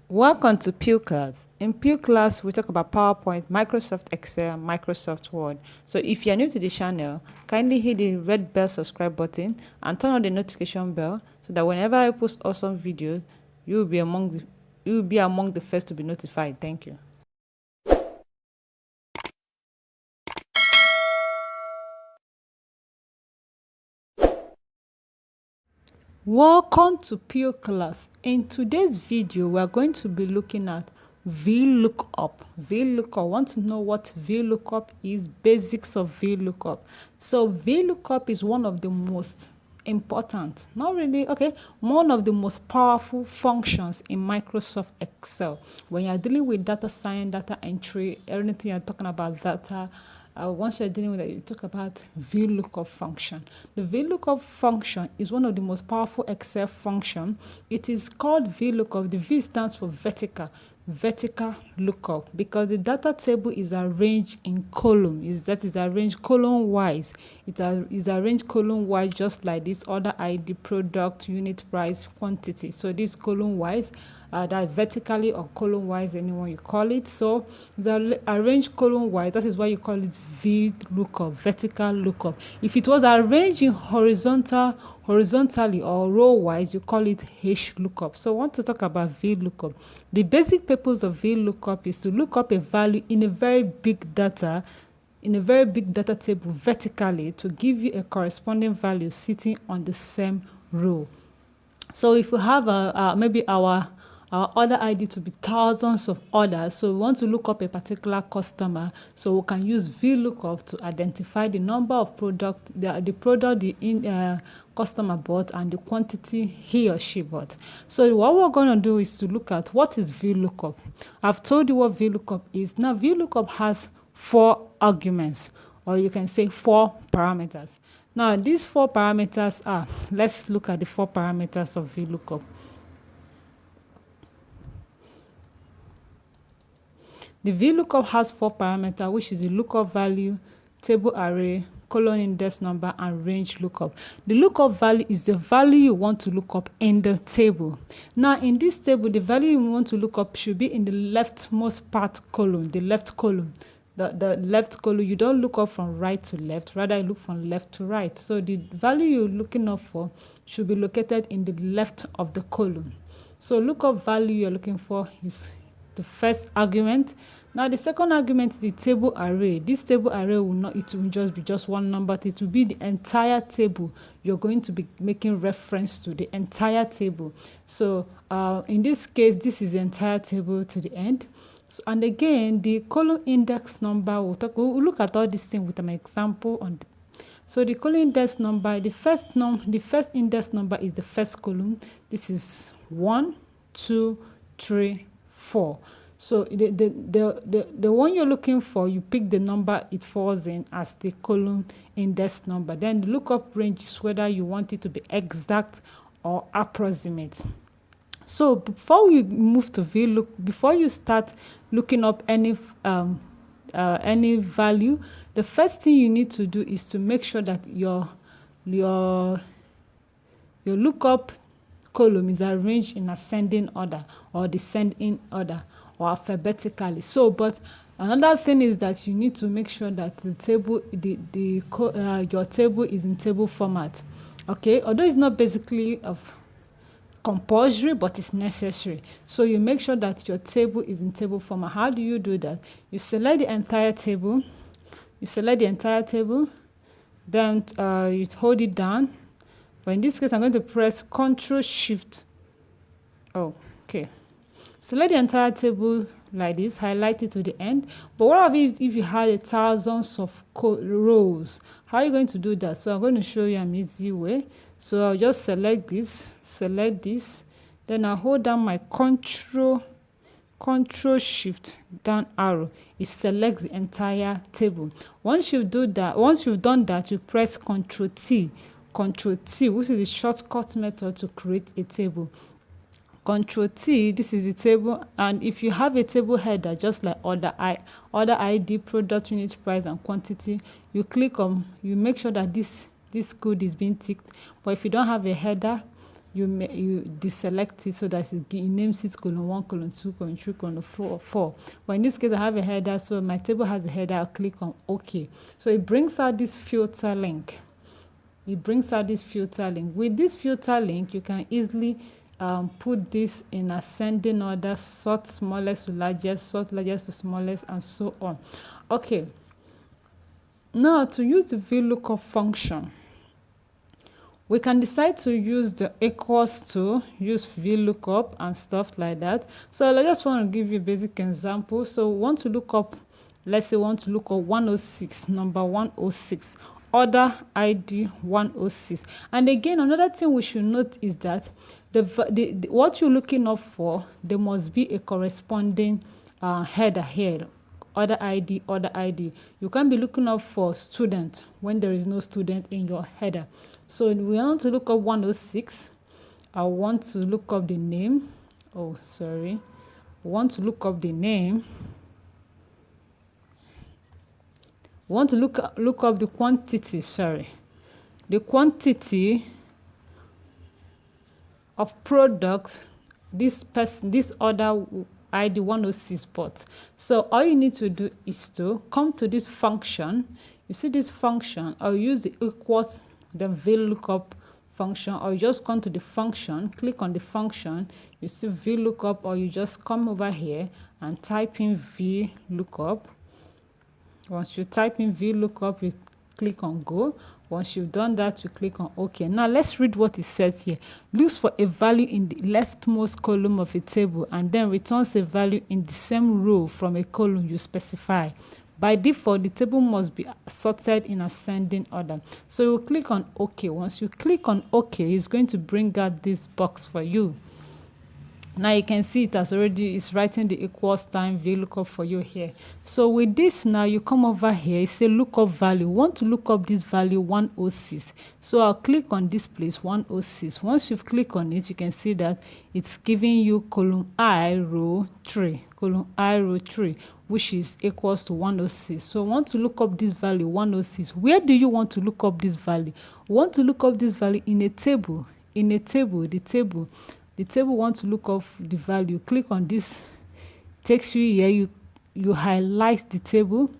Welcome to Pew Class. In Pew Class, we talk about PowerPoint, Microsoft Excel, Microsoft Word. So if you're new to the channel, kindly hit the red bell subscribe button and turn on the notification bell so that whenever I post awesome videos, you'll be among the first to be notified. Thank you. Welcome to Pew Class. In today's video, we are going to be looking at Vlookup. Vlookup. Want to know what Vlookup is? Basics of Vlookup. So Vlookup is one of the most important, not really, okay, one of the most powerful functions in Microsoft Excel. When you're dealing with data science, data entry, anything you're talking about data, once you're dealing with it, you talk about Vlookup function. The Vlookup function is one of the most powerful Excel function. It is called Vlookup. The V stands for vertical lookup, because the data table is arranged in column. That is arranged column wise. It is arranged column wise, just like this order ID, product, unit price, quantity. So this column wise, that vertically or column wise, anyone you call it. So it's arranged column wise. That is why you call it Vlookup, vertical lookup. If it was arranged in horizontally or row wise, you call it H lookup. So I want to talk about Vlookup. The basic purpose of Vlookup is to look up a value in a very big data table vertically to give you a corresponding value sitting on the same row. So if we have maybe our order ID to be thousands of orders, so we want to look up a particular customer, so we can use Vlookup to identify the number of product, the product the customer bought and the quantity he or she bought. So what we're going to do is to look at what is Vlookup. I've told you what Vlookup is. Now Vlookup has 4 arguments, or you can say 4 parameters. Now these 4 parameters are, let's look at the 4 parameters of Vlookup. The Vlookup has 4 parameters, which is the lookup value, table array, colon index number, and range lookup. The lookup value is the value you want to look up in the table. Now in this table, the value you want to look up should be in the leftmost part column, the left column. The left column, you don't look up from right to left, rather you look from left to right. So the value you're looking up for should be located in the left of the column. So lookup value you're looking for is the first argument. Now the second argument is the table array. This table array it will just be just one number. It will be the entire table. You're going to be making reference to the entire table. So in this case, this is the entire table to the end. So, and again, the column index number, we'll look at all these things with an example on the. So the column index number, the first index number is the first column. This is 1, 2, 3, 4. So the one you're looking for, you pick the number it falls in as the column index number. Then the lookup range is whether you want it to be exact or approximate. So before you move to before you start looking up any value, the first thing you need to do is to make sure that your lookup column is arranged in ascending order or descending order or alphabetically. So, but another thing is that you need to make sure that the table, your table is in table format. Okay, although it's not basically of compulsory, but it's necessary. So you make sure that your table is in table format. How do you do that? You select the entire table. Then you hold it down. But in this case, I'm going to press Ctrl Shift. Oh, okay. Select the entire table like this, highlight it to the end. But what if you had thousands of rows? How are you going to do that? So I'm going to show you an easy way. So I'll just select this, then I'll hold down my Ctrl Shift down arrow. It selects the entire table. Once you've done that, you press Ctrl T, which is the shortcut method to create a table. Ctrl T, this is the table, and if you have a table header just like order ID, product, unit price, and quantity, you click on, you make sure that this code is being ticked. But if you don't have a header, you deselect it so that it names it column 1, column 2, column 3, column 4. But in this case, I have a header, so my table has a header. I'll click on OK. So it brings out this filter link. With this filter link, you can easily put this in ascending order, sort smallest to largest, sort largest to smallest, and so on. Okay. Now, to use the Vlookup function, we can decide to use the equals to, use Vlookup and stuff like that. So I just want to give you a basic example. So we want to look up, let's say we want to look up 106, number 106, order ID 106. And again, another thing we should note is that what you're looking up for, there must be a corresponding header here. Order ID, order ID. You can't be looking up for student when there is no student in your header. So we want to look up 106. I want to look up the name. Oh, sorry. We want to look up the name. We want to look up the quantity, sorry. The quantity of products this order ID 106 bought. So all you need to do is to come to this function. You see this function, I'll use the equals, the Vlookup function, or you just come to the function, click on the function, you see Vlookup, or you just come over here and type in Vlookup. Once you type in Vlookup, you click on go. Once you've done that, you click on OK. Now let's read what it says here. Looks for a value in the leftmost column of a table and then returns a value in the same row from a column you specify. By default, the table must be sorted in ascending order. So you click on OK. Once you click on OK, it's going to bring out this box for you. Now you can see it's writing the equals sign Vlookup for you here. So with this, now you come over here, it says lookup value. We want to look up this value 106. So I'll click on this place 106. Once you've clicked on it, you can see that it's giving you column I row 3, which is equals to 106. So I want to look up this value 106. Where do you want to look up this value? We want to look up this value in a table. The table wants to look up the value. Click on this, takes you here, you highlight the table.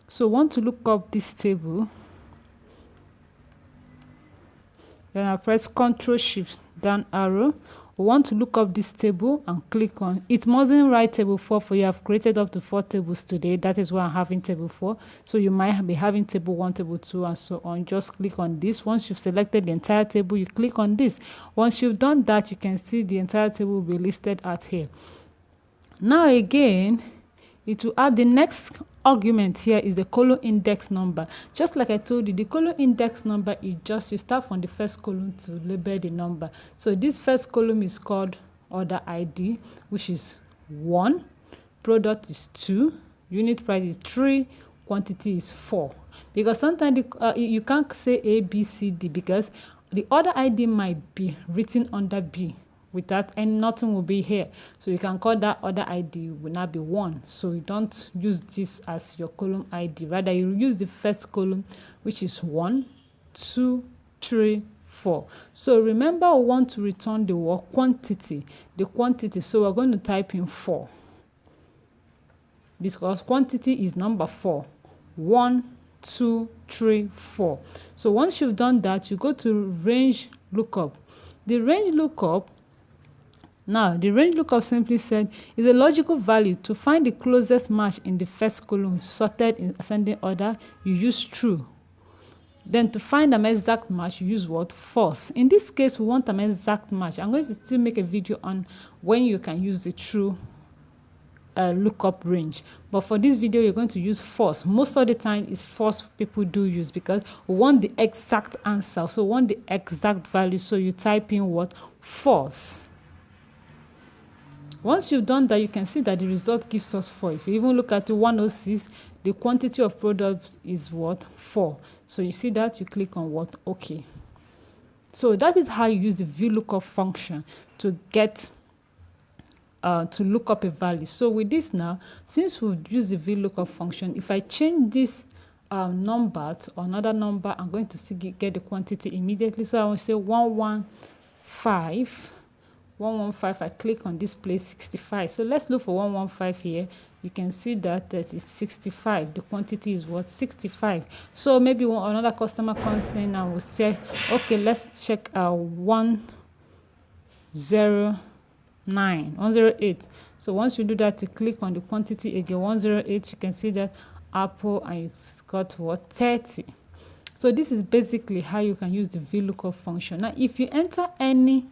So want to look up this table. Then I press Ctrl Shift down arrow. We want to look up this table and click on it. Mustn't write table 4 for you. I've created up to 4 tables today. That is why I'm having table 4. So you might be having table 1, table 2, and so on. Just click on this. Once you've selected the entire table, you click on this. Once you've done that, you can see the entire table will be listed out here. Now again, it will add the next argument here is the column index number. Just like I told you, the column index number is just you start from the first column to label the number. So this first column is called order ID, which is 1, product is 2, unit price is 3, quantity is 4. Because sometimes you can't say A, B, C, D because the order ID might be written under B. Without and nothing will be here, so you can call that order ID will not be 1. So you don't use this as your column ID, rather you use the first column, which is 1, 2, 3, 4. So remember, we want to return the word quantity, so we're going to type in 4 because quantity is number 4. 1, 2, 3, 4. So once you've done that, you go to range lookup. The range lookup simply said is a logical value. To find the closest match in the first column sorted in ascending order, you use true. Then to find an exact match, you use what? False. In this case, we want an exact match. I'm going to still make a video on when you can use the true lookup range. But for this video, you're going to use false. Most of the time, it's false people do use because we want the exact answer. So we want the exact value. So you type in what? False. Once you've done that, you can see that the result gives us 4. If you even look at the 106, the quantity of product is what? 4. So you see that, you click on what? OK. So that is how you use the Vlookup function to get to look up a value. So with this now, since we've used the Vlookup function, if I change this number to another number, I'm going to get the quantity immediately. So I will say 115. I click on this place 65. So let's look for 115 here. You can see that it's 65. The quantity is what? 65. So maybe another customer comes in and will say, okay, let's check 108. So once you do that, you click on the quantity again, 108. You can see that apple, and you got what? 30. So this is basically how you can use the VLOOKUP function. Now, if you enter any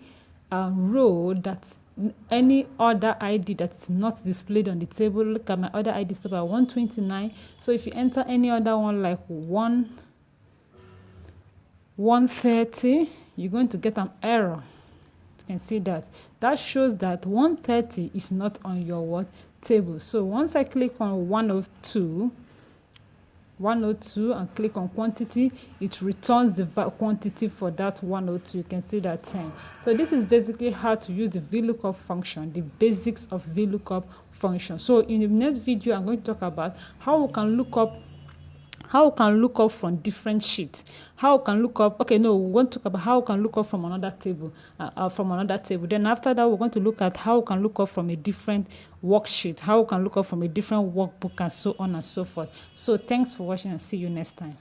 row that's any other ID that's not displayed on the table, look at my other ID stop at 129. So if you enter any other one like 130, you're going to get an error. You can see that. That shows that 130 is not on your what table. So once I click on 102 and click on quantity, it returns the quantity for that 102. You can see that 10. So this is basically how to use the VLOOKUP function, the basics of VLOOKUP function. So in the next video, I'm going to talk about how we can look up from different sheets. How we can look up, we want to talk about how we can look up from another table, Then after that, we're going to look at how we can look up from a different worksheet, how we can look up from a different workbook, and so on and so forth. So thanks for watching, and see you next time.